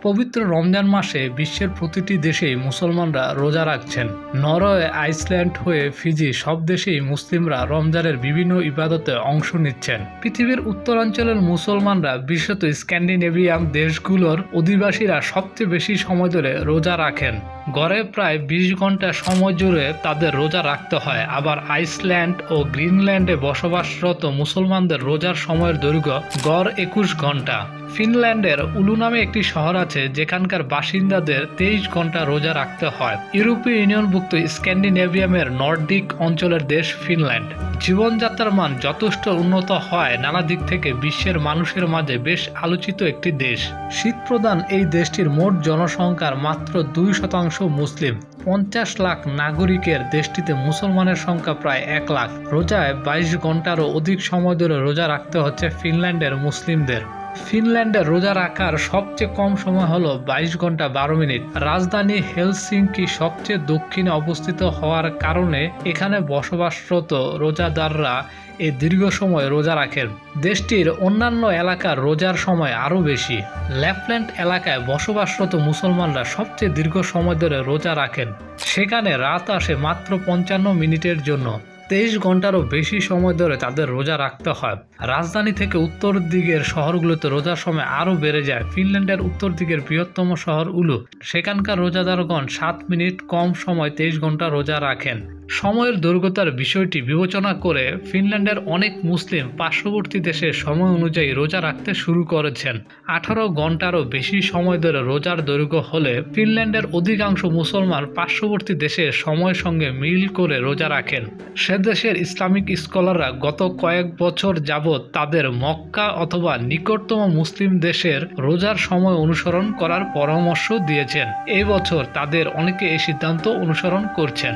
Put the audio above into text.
পবিত্র রমজান মাসে বিশ্বের প্রতিটি দেশেই মুসলমানরা রোজা রাখছেন। নরওয়ে, আইসল্যান্ড হয়ে ফিজি সব দেশেই মুসলিমরা রমজানের বিভিন্ন ইবাদতে অংশ নিচ্ছেন। পৃথিবীর উত্তরাঞ্চলের মুসলমানরা, বিশেষত স্ক্যান্ডিনেভিয়ান দেশগুলোর অধিবাসীরা সবচেয়ে বেশি সময় ধরে রোজা রাখেন। গড়ে প্রায় 20 ঘন্টা সময় জুড়ে তাদের রোজা রাখতে হয়। আবার আইসল্যান্ড ও গ্রিনল্যান্ডে বসবাসরত মুসলমানদের রোজার সময়ের দৈর্ঘ্য গড় 21 ঘন্টা। ফিনল্যান্ডের উলু নামে একটি শহর আছে যেখানকার বাসিন্দাদের 23 ঘন্টা রোজা রাখতে হয়। ইউরোপীয় ইউনিয়নভুক্ত স্ক্যান্ডিনেভিয়ামের নর্ডিক অঞ্চলের দেশ ফিনল্যান্ড। জীবনযাত্রার মান যথেষ্ট উন্নত হয় নানা দিক থেকে বিশ্বের মানুষের মাঝে বেশ আলোচিত একটি দেশ। শীতপ্রধান এই দেশটির মোট জনসংখ্যার মাত্র 2% মুসলিম। 50 লাখ নাগরিকের দেশটিতে মুসলমানের সংখ্যা প্রায় 1 লাখ। রোজায় 22 ঘন্টারও অধিক সময় ধরে রোজা রাখতে হচ্ছে ফিনল্যান্ডের মুসলিমদের। ফিনল্যান্ডের রোজা রাখার সবচেয়ে কম সময় হলো 22 ঘন্টা 12 মিনিট। রাজধানী হেলসিঙ্কি সবচেয়ে দক্ষিণে অবস্থিত হওয়ার কারণে এখানে বসবাসরত রোজাদাররা এই দীর্ঘ সময় রোজা রাখেন। দেশটির অন্যান্য এলাকার রোজার সময় আরও বেশি। ল্যাপল্যান্ড এলাকায় বসবাসরত মুসলমানরা সবচেয়ে দীর্ঘ সময় ধরে রোজা রাখেন। সেখানে রাত আসে মাত্র 55 মিনিটের জন্য। 23 ঘন্টারও বেশি সময় ধরে তাদের রোজা রাখতে হয়। রাজধানী থেকে উত্তর দিকের শহরগুলোতে রোজার সময় আরও বেড়ে যায়। ফিনল্যান্ডের উত্তর দিকের বৃহত্তম শহর উলু, সেখানকার রোজাদারগণ 7 মিনিট কম সময় 23 ঘন্টা রোজা রাখেন। সময়ের দৈর্ঘ্যতার বিষয়টি বিবেচনা করে ফিনল্যান্ডের অনেক মুসলিম পার্শ্ববর্তী দেশের সময় অনুযায়ী রোজা রাখতে শুরু করেছেন। 18 ঘন্টারও বেশি সময় ধরে রোজার দৈর্ঘ্য হলে ফিনল্যান্ডের অধিকাংশ মুসলমান পার্শ্ববর্তী দেশের সময়ের সঙ্গে মিল করে রোজা রাখেন। সে দেশের ইসলামিক স্কলাররা গত কয়েক বছর যাবৎ তাদের মক্কা অথবা নিকটতম মুসলিম দেশের রোজার সময় অনুসরণ করার পরামর্শ দিয়েছেন। এই বছর তাদের অনেকে এই সিদ্ধান্ত অনুসরণ করছেন।